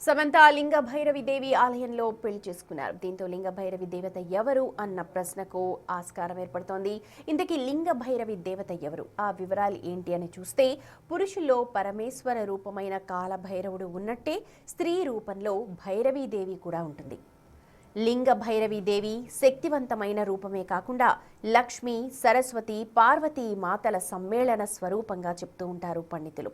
సమంత లింగ భైరవి దేవి ఆలయంలో పెళ్లి చేసుకున్నారు. దీంతో లింగ భైరవి దేవత ఎవరు అన్న ప్రశ్నకు ఆస్కారం ఏర్పడుతోంది. ఇంతకీ లింగ భైరవి దేవత ఎవరు, ఆ వివరాలు ఏంటి అని చూస్తే, పురుషుల్లో పరమేశ్వర రూపమైన కాలభైరవుడు ఉన్నట్టే స్త్రీ రూపంలో భైరవీ దేవి కూడా ఉంటుంది. లింగ భైరవి దేవి శక్తివంతమైన రూపమే కాకుండా లక్ష్మి, సరస్వతి, పార్వతీ మాతల సమ్మేళన స్వరూపంగా చెప్తూ ఉంటారు పండితులు.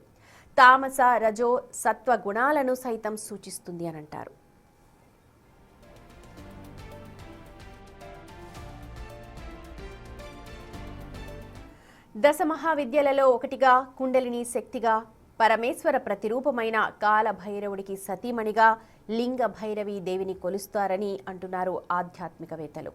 తామస, రజో, సత్వ గుణాలను సైతం సూచిస్తుంది అని అంటారు. దశ మహావిద్యలలో ఒకటిగా, కుండలిని శక్తిగా, పరమేశ్వర ప్రతిరూపమైన కాల భైరవుడికి సతీమణిగా లింగ భైరవి దేవిని కొలుస్తారని అంటున్నారు ఆధ్యాత్మికవేత్తలు.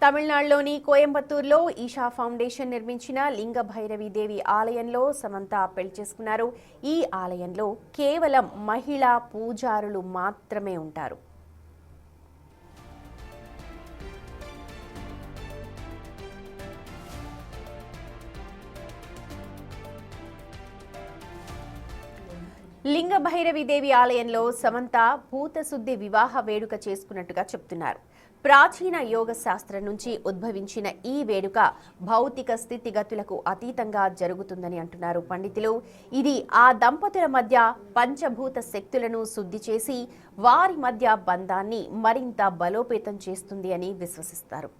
తమిళనాడులోని కోయంబత్తూరులో ఈషా ఫౌండేషన్ నిర్మించిన లింగ భైరవి దేవి ఆలయంలో సమంత పెళ్లి చేసుకున్నారు. ఈ ఆలయంలో కేవలం మహిళా పూజారులు మాత్రమే ఉంటారు. లింగ భైరవి దేవి ఆలయంలో సమంత భూతశుద్ధి వివాహ వేడుక చేసుకున్నట్టుగా చెప్తున్నారు. ప్రాచీన యోగ శాస్త్రం నుంచి ఉద్భవించిన ఈ వేడుక భౌతిక స్థితిగతులకు అతీతంగా జరుగుతుందని అంటున్నారు పండితులు. ఇది ఆ దంపతుల మధ్య పంచభూత శక్తులను శుద్ధి చేసి వారి మధ్య బంధాన్ని మరింత బలోపేతం చేస్తుంది అని విశ్వసిస్తారు.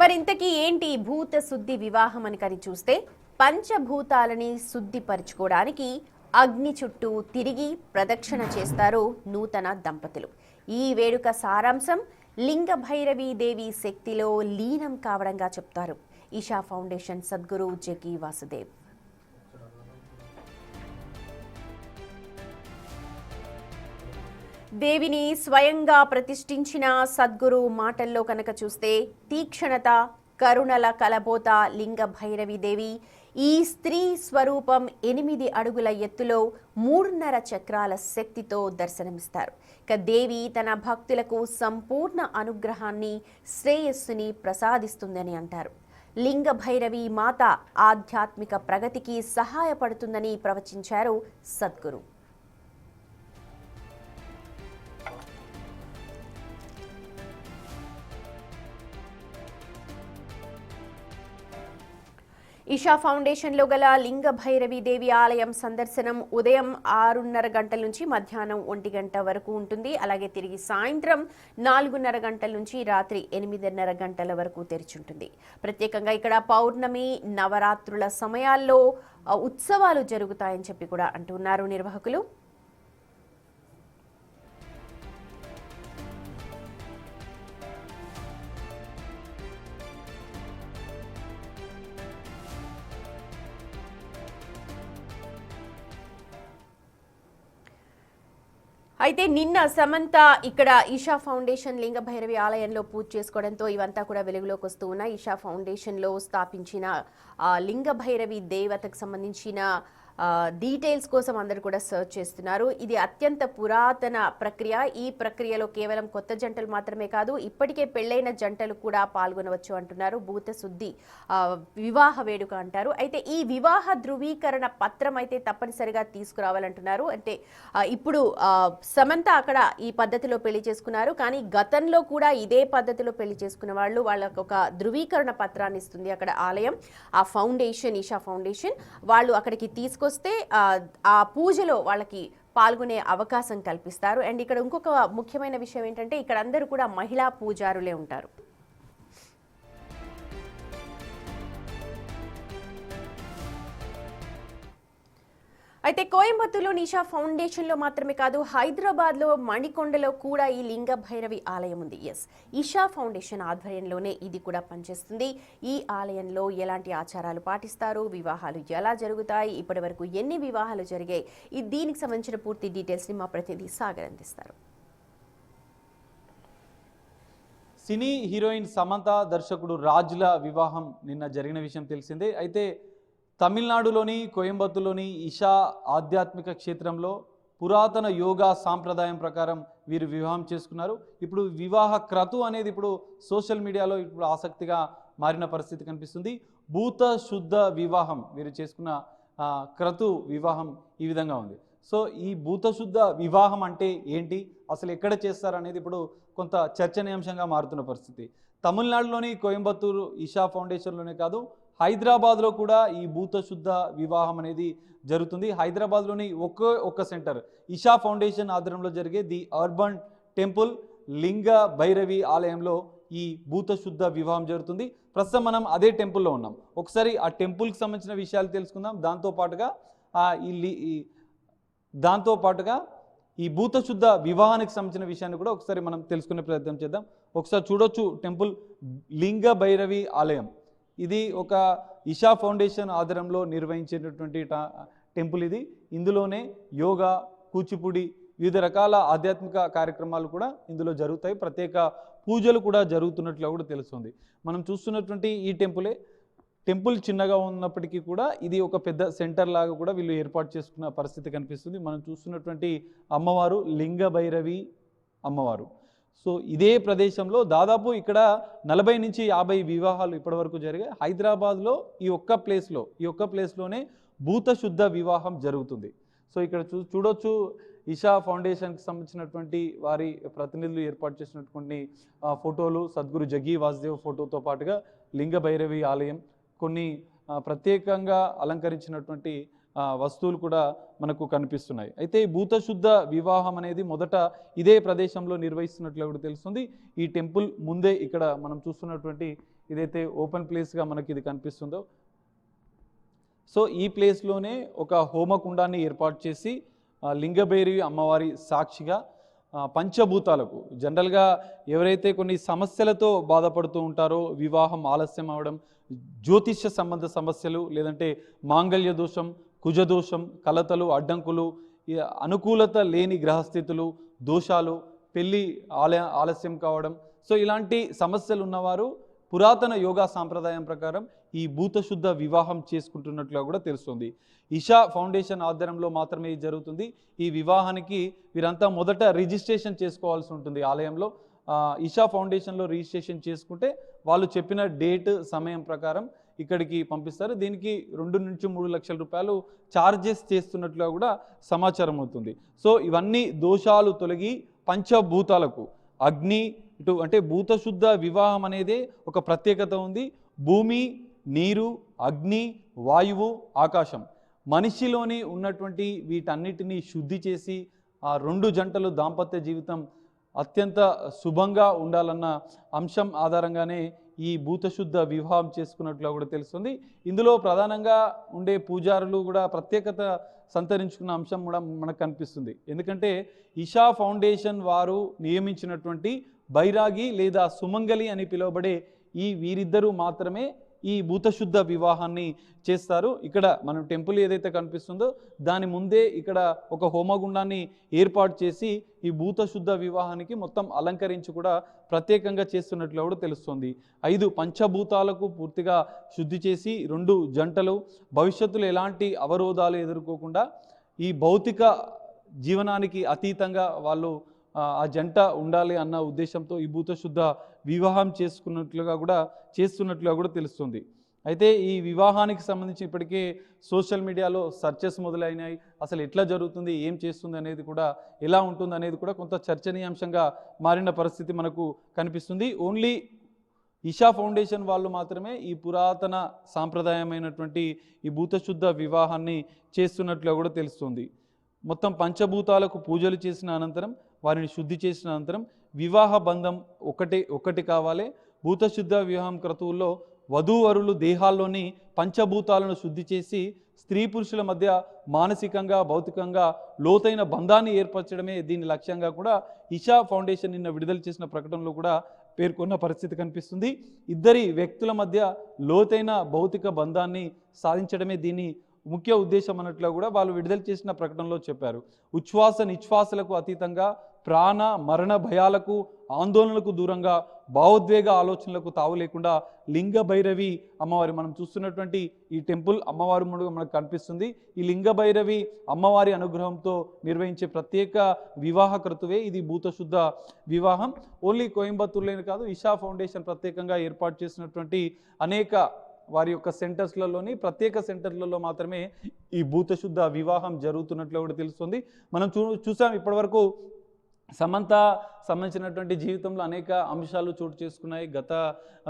మరింతకీ ఏంటి భూత శుద్ధి వివాహం అని కని చూస్తే, పంచభూతాలని శుద్ధిపరచుకోవడానికి అగ్ని చుట్టూ తిరిగి ప్రదక్షిణ చేస్తారు నూతన దంపతులు. ఈ వేడుక సారాంశం లింగ భైరవి దేవి శక్తిలో లీనం కావడంగా చెప్తారు ఈషా ఫౌండేషన్ సద్గురు జకి వాసుదేవ్. దేవిని స్వయంగా ప్రతిష్ఠించిన సద్గురు మాటల్లో కనుక చూస్తే, తీక్షణత, కరుణల కలబోత లింగ భైరవి దేవి. ఈ స్త్రీ స్వరూపం 8 అడుగుల ఎత్తులో 3.5 చక్రాల శక్తితో దర్శనమిస్తారు. ఇక దేవి తన భక్తులకు సంపూర్ణ అనుగ్రహాన్ని, శ్రేయస్సుని ప్రసాదిస్తుందని అంటారు. లింగ భైరవి మాత ఆధ్యాత్మిక ప్రగతికి సహాయపడుతుందని ప్రవచించారు సద్గురు. ఈషా ఫౌండేషన్లో గల లింగ భైరవి దేవి ఆలయం సందర్శనం ఉదయం 6:30 గంటల నుంచి మధ్యాహ్నం 1 గంట వరకు ఉంటుంది. అలాగే తిరిగి సాయంత్రం 4:30 గంటల నుంచి రాత్రి 8:30 గంటల వరకు తెరిచుంటుంది. ప్రత్యేకంగా ఇక్కడ పౌర్ణమి, నవరాత్రుల సమయాల్లో ఉత్సవాలు జరుగుతాయని చెప్పి కూడా అంటున్నారు నిర్వాహకులు. అయితే నిన్న సమంత ఇక్కడ ఈషా ఫౌండేషన్ లింగ భైరవి ఆలయంలో పూజ చేసుకోవడంతో ఇవంతా కూడా వెలుగులోకి వస్తూ ఉన్నాయి. ఈషా ఫౌండేషన్లో స్థాపించిన లింగ భైరవి దేవతకు సంబంధించిన డీటెయిల్స్ కోసం అందరూ కూడా సర్చ్ చేస్తున్నారు. ఇది అత్యంత పురాతన ప్రక్రియ. ఈ ప్రక్రియలో కేవలం కొత్త జంటలు మాత్రమే కాదు, ఇప్పటికే పెళ్లైన జంటలు కూడా పాల్గొనవచ్చు అంటున్నారు. భూత శుద్ధి వివాహ వేడుక అంటారు. అయితే ఈ వివాహ ధృవీకరణ పత్రం అయితే తప్పనిసరిగా తీసుకురావాలంటున్నారు. అంటే ఇప్పుడు సమంత అక్కడ ఈ పద్ధతిలో పెళ్లి చేసుకున్నారు, కానీ గతంలో కూడా ఇదే పద్ధతిలో పెళ్లి చేసుకున్న వాళ్ళు వాళ్ళకు ఒక ధృవీకరణ పత్రాన్ని ఇస్తుంది అక్కడ ఆలయం. ఆ ఫౌండేషన్, ఈషా ఫౌండేషన్ వాళ్ళు అక్కడికి తీసుకొస్తే ఆ పూజలో వాళ్ళకి పాల్గొనే అవకాశం కల్పిస్తారు. అండ్ ఇక్కడ ఇంకొక ముఖ్యమైన విషయం ఏంటంటే, ఇక్కడ అందరూ కూడా మహిళా పూజారులే ఉంటారు. అయితే కోయంబత్తూరులో ఈషా ఫౌండేషన్లో మాత్రమే కాదు, హైదరాబాద్లో మణికొండలో కూడా ఈ లింగ భైరవి ఆలయం ఉంది. ఈషా ఫౌండేషన్ ఆధ్వర్యంలోనే ఇది కూడా పనిచేస్తుంది. ఈ ఆలయంలో ఎలాంటి ఆచారాలు పాటిస్తారు, వివాహాలు ఎలా జరుగుతాయి, ఇప్పటి వరకు ఎన్ని వివాహాలు జరిగాయి, దీనికి సంబంధించిన పూర్తి డీటెయిల్స్ని మా ప్రతినిధి సాగర్ అందిస్తారు. సినీ హీరోయిన్ సమంత, దర్శకుడు రాజుల వివాహం నిన్న జరిగిన విషయం తెలిసిందే. అయితే తమిళనాడులోని కోయంబత్తూరులోని ఈషా ఆధ్యాత్మిక క్షేత్రంలో పురాతన యోగా సాంప్రదాయం ప్రకారం వీరు వివాహం చేసుకున్నారు. ఇప్పుడు వివాహ క్రతు అనేది ఇప్పుడు సోషల్ మీడియాలో ఇప్పుడు ఆసక్తిగా మారిన పరిస్థితి కనిపిస్తుంది. భూత శుద్ధ వివాహం వీరు చేసుకున్న క్రతు వివాహం ఈ విధంగా ఉంది. సో ఈ భూత శుద్ధ వివాహం అంటే ఏంటి, అసలు ఎక్కడ చేస్తారు అనేది ఇప్పుడు కొంత చర్చనీయాంశంగా మారుతున్న పరిస్థితి. తమిళనాడులోని కోయంబత్తూరు ఈషా ఫౌండేషన్లోనే కాదు, హైదరాబాద్లో కూడా ఈ భూత శుద్ధ వివాహం అనేది జరుగుతుంది. హైదరాబాద్లోని ఒక్క సెంటర్ ఈషా ఫౌండేషన్ ఆధ్వర్యంలో జరిగే ది అర్బన్ టెంపుల్ లింగ భైరవి ఆలయంలో ఈ భూత శుద్ధ వివాహం జరుగుతుంది. ప్రస్తుతం మనం అదే టెంపుల్లో ఉన్నాం. ఒకసారి ఆ టెంపుల్కి సంబంధించిన విషయాలు తెలుసుకుందాం. దాంతోపాటుగా ఈ భూత శుద్ధ వివాహానికి సంబంధించిన విషయాన్ని కూడా ఒకసారి మనం తెలుసుకునే ప్రయత్నం చేద్దాం. ఒకసారి చూడొచ్చు టెంపుల్ లింగ భైరవి ఆలయం. ఇది ఒక ఈషా ఫౌండేషన్ ఆధ్వర్యంలో నిర్వహించేటటువంటి టెంపుల్ ఇది. ఇందులోనే యోగా, కూచిపూడి, వివిధ రకాల ఆధ్యాత్మిక కార్యక్రమాలు కూడా ఇందులో జరుగుతాయి. ప్రత్యేక పూజలు కూడా జరుగుతున్నట్లు కూడా తెలుస్తుంది. మనం చూస్తున్నటువంటి ఈ టెంపుల్ చిన్నగా ఉన్నప్పటికీ కూడా ఇది ఒక పెద్ద సెంటర్ లాగా కూడా వీళ్ళు ఏర్పాటు చేసుకున్న పరిస్థితి కనిపిస్తుంది. మనం చూస్తున్నటువంటి అమ్మవారు లింగ భైరవి అమ్మవారు. సో ఇదే ప్రదేశంలో దాదాపు ఇక్కడ 40 నుంచి 50 వివాహాలు ఇప్పటివరకు జరిగాయి. హైదరాబాద్లో ఈ ఒక్క ప్లేస్లోనే భూత శుద్ధ వివాహం జరుగుతుంది. సో ఇక్కడ చూడొచ్చు ఈషా ఫౌండేషన్కి సంబంధించినటువంటి వారి ప్రతినిధులు ఏర్పాటు చేసినటువంటి ఫోటోలు, సద్గురు జగ్గి వాసుదేవ్ ఫోటోతో పాటుగా లింగ భైరవి ఆలయం, కొన్ని ప్రత్యేకంగా అలంకరించినటువంటి వస్తువులు కూడా మనకు కనిపిస్తున్నాయి. అయితే ఈ భూత శుద్ధ వివాహం అనేది మొదట ఇదే ప్రదేశంలో నిర్వహిస్తున్నట్లు కూడా తెలుస్తుంది. ఈ టెంపుల్ ముందే ఇక్కడ మనం చూస్తున్నటువంటి ఇదైతే ఓపెన్ ప్లేస్గా మనకి ఇది కనిపిస్తుందో, సో ఈ ప్లేస్లోనే ఒక హోమకుండాన్ని ఏర్పాటు చేసి లింగభైరవి అమ్మవారి సాక్షిగా పంచభూతాలకు జనరల్గా ఎవరైతే కొన్ని సమస్యలతో బాధపడుతూ ఉంటారో, వివాహం ఆలస్యం అవడం, జ్యోతిష్య సంబంధ సమస్యలు, లేదంటే మాంగళ్య దోషం, కుజదోషం, కలతలు, అడ్డంకులు, అనుకూలత లేని గ్రహస్థితులు, దోషాలు, పెళ్ళి ఆలస్యం కావడం, సో ఇలాంటి సమస్యలు ఉన్నవారు పురాతన యోగా సాంప్రదాయం ప్రకారం ఈ భూత శుద్ధ వివాహం చేసుకుంటున్నట్లుగా కూడా తెలుస్తుంది. ఈషా ఫౌండేషన్ ఆధ్వర్యంలో మాత్రమే ఇది జరుగుతుంది. ఈ వివాహానికి వీరంతా మొదట రిజిస్ట్రేషన్ చేసుకోవాల్సి ఉంటుంది ఆలయంలో. ఈషా ఫౌండేషన్లో రిజిస్ట్రేషన్ చేసుకుంటే వాళ్ళు చెప్పిన డేట్, సమయం ప్రకారం ఇక్కడికి పంపిస్తారు. దీనికి 2 నుంచి 3 లక్షల రూపాయలు ఛార్జెస్ చేస్తున్నట్లుగా కూడా సమాచారం అవుతుంది. సో ఇవన్నీ దోషాలు తొలగి పంచభూతాలకు అగ్ని ఇటు అంటే భూత శుద్ధ వివాహం అనేది ఒక ప్రత్యేకత ఉంది. భూమి, నీరు, అగ్ని, వాయువు, ఆకాశం, మనిషిలోని ఉన్నటువంటి వీటన్నిటినీ శుద్ధి చేసి ఆ 2 జంటలు దాంపత్య జీవితం అత్యంత శుభంగా ఉండాలన్న అంశం ఆధారంగానే ఈ భూత శుద్ధ వివాహం చేసుకున్నట్లు కూడా తెలుస్తుంది. ఇందులో ప్రధానంగా ఉండే పూజారులు కూడా ప్రత్యేకత సంతరించుకున్న అంశం కూడా మనకు కనిపిస్తుంది. ఎందుకంటే ఈషా ఫౌండేషన్ వారు నియమించినటువంటి బైరాగి లేదా సుమంగలి అని పిలువబడే వీరిద్దరూ మాత్రమే ఈ భూతశుద్ధ వివాహాన్ని చేస్తారు. ఇక్కడ మనం టెంపుల్ ఏదైతే కనిపిస్తుందో దాని ముందే ఇక్కడ ఒక హోమగుండాన్ని ఏర్పాటు చేసి ఈ భూతశుద్ధ వివాహానికి మొత్తం అలంకరించి కూడా ప్రత్యేకంగా చేస్తున్నట్లు కూడా తెలుస్తుంది. 5 పంచభూతాలకు పూర్తిగా శుద్ధి చేసి 2 జంటలు భవిష్యత్తులో ఎలాంటి అవరోధాలు ఎదుర్కోకుండా ఈ భౌతిక జీవనానికి అతీతంగా వాళ్ళు ఆ జంట ఉండాలి అన్న ఉద్దేశంతో ఈ భూతశుద్ధ వివాహం చేస్తున్నట్లుగా కూడా తెలుస్తుంది. అయితే ఈ వివాహానికి సంబంధించి ఇప్పటికే సోషల్ మీడియాలో సర్చెస్ మొదలైనాయి. అసలు ఎట్లా జరుగుతుంది, ఏం చేస్తుంది అనేది కూడా, ఎలా ఉంటుంది అనేది కూడా కొంత చర్చనీయాంశంగా మారిన పరిస్థితి మనకు కనిపిస్తుంది. ఓన్లీ ఈషా ఫౌండేషన్ వాళ్ళు మాత్రమే ఈ పురాతన సాంప్రదాయమైనటువంటి ఈ భూతశుద్ధ వివాహాన్ని చేస్తున్నట్లుగా కూడా తెలుస్తుంది. మొత్తం పంచభూతాలకు పూజలు చేసిన అనంతరం, వారిని శుద్ధి చేసిన అనంతరం వివాహ బంధం ఒకటి కావాలి. భూతశుద్ధ వివాహం క్రతువుల్లో వధూవరులు దేహాల్లోని పంచభూతాలను శుద్ధి చేసి స్త్రీ పురుషుల మధ్య మానసికంగా, భౌతికంగా లోతైన బంధాన్ని ఏర్పరచడమే దీని లక్ష్యంగా కూడా ఈషా ఫౌండేషన్ నిన్న విడుదల చేసిన ప్రకటనలో కూడా పేర్కొన్న పరిస్థితి కనిపిస్తుంది. ఇద్దరి వ్యక్తుల మధ్య లోతైన భౌతిక బంధాన్ని సాధించడమే దీని ముఖ్య ఉద్దేశం అన్నట్లు కూడా వాళ్ళు విడుదల చేసిన ప్రకటనలో చెప్పారు. ఉచ్ఛ్వాస నిశ్వాసలకు అతీతంగా ప్రాణ మరణ భయాలకు ఆందోళనలకు దూరంగా భావోద్వేగ ఆలోచనలకు తావు లేకుండా లింగ భైరవి అమ్మవారి మనం చూస్తున్నటువంటి ఈ టెంపుల్ అమ్మవారి ముందుగా మనకు కనిపిస్తుంది. ఈ లింగ భైరవి అమ్మవారి అనుగ్రహంతో నిర్వహించే ప్రత్యేక వివాహ క్రతువే ఇది భూతశుద్ధ వివాహం. ఓన్లీ కోయంబత్తూరులోనే కాదు, ఇషా ఫౌండేషన్ ప్రత్యేకంగా ఏర్పాటు చేసినటువంటి అనేక వారి యొక్క సెంటర్స్లలోని ప్రత్యేక సెంటర్లలో మాత్రమే ఈ భూతశుద్ధ వివాహం జరుగుతున్నట్లు కూడా తెలుస్తుంది. మనం చూసాం ఇప్పటివరకు సమంత సంబంధించినటువంటి జీవితంలో అనేక అంశాలు చోటు చేసుకున్నాయి, గత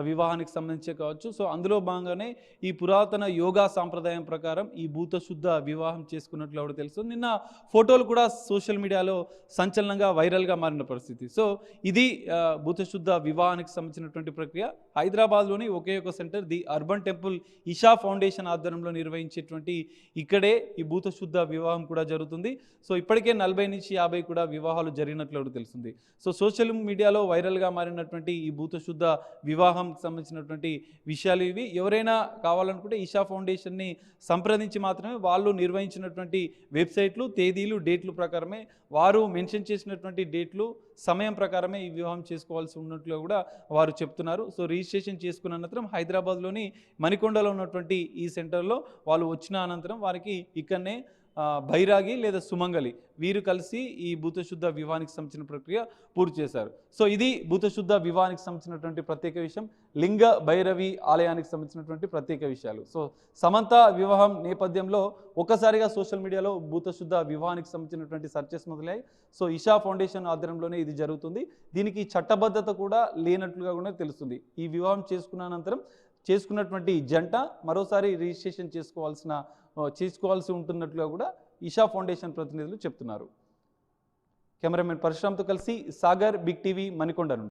వివాహానికి సంబంధించే కావచ్చు. సో అందులో భాగంగానే ఈ పురాతన యోగా సాంప్రదాయం ప్రకారం ఈ భూతశుద్ధ వివాహం చేసుకున్నట్లు కూడా తెలుస్తుంది. నిన్న ఫోటోలు కూడా సోషల్ మీడియాలో సంచలనంగా వైరల్గా మారిన పరిస్థితి. సో ఇది భూతశుద్ధ వివాహానికి సంబంధించినటువంటి ప్రక్రియ. హైదరాబాద్లోని ఒకే ఒక centre the urban temple Isha foundation ఆధ్వర్యంలో నిర్వహించేటువంటి ఇక్కడే ఈ భూతశుద్ధ వివాహం కూడా జరుగుతుంది. సో ఇప్పటికే 40 నుంచి 50 కూడా వివాహాలు జరిగినట్లు కూడా తెలుస్తుంది. సో సోషల్ మీడియాలో వైరల్గా మారినటువంటి ఈ భూతశుద్ధ వివాహం సంబంధించినటువంటి విషయాలు ఇవి. ఎవరైనా కావాలనుకుంటే ఇషా ఫౌండేషన్ని సంప్రదించి మాత్రమే వాళ్ళు నిర్వహించినటువంటి వెబ్సైట్లు, తేదీలు, డేట్లు ప్రకారమే వారు మెన్షన్ చేసినటువంటి డేట్లు, సమయం ప్రకారమే ఈ వివాహం చేసుకోవాల్సి ఉన్నట్లు కూడా వారు చెప్తున్నారు. సో రిజిస్ట్రేషన్ చేసుకున్న అనంతరం హైదరాబాద్లోని మణికొండలో ఉన్నటువంటి ఈ సెంటర్లో వాళ్ళు వచ్చిన అనంతరం వారికి ఇక్కడనే బైరాగి లేదా సుమంగలి వీరు కలిసి ఈ భూతశుద్ధ వివాహానికి సంబంధించిన ప్రక్రియ పూర్తి చేశారు. సో ఇది భూతశుద్ధ వివాహానికి సంబంధించినటువంటి ప్రత్యేక విషయం, లింగ భైరవి ఆలయానికి సంబంధించినటువంటి ప్రత్యేక విషయాలు. సో సమంత వివాహం నేపథ్యంలో ఒక్కసారిగా సోషల్ మీడియాలో భూతశుద్ధ వివాహానికి సంబంధించినటువంటి సర్చెస్ మొదలయ్యాయి. సో ఇషా ఫౌండేషన్ ఆధ్వర్యంలోనే ఇది జరుగుతుంది. దీనికి చట్టబద్ధత కూడా లేనట్లుగా కూడా తెలుస్తుంది. ఈ వివాహం చేసుకున్న అనంతరం చేసుకున్నటువంటి జంట మరోసారి రిజిస్ట్రేషన్ చేసుకోవాల్సి ఉంటున్నట్లుగా కూడా ఇషా ఫౌండేషన్ ప్రతినిధులు చెప్తున్నారు. కెమెరామెన్ పరశురామ్తో కలిసి సాగర్, బిగ్ టీవీ, మణికొండ నుండి.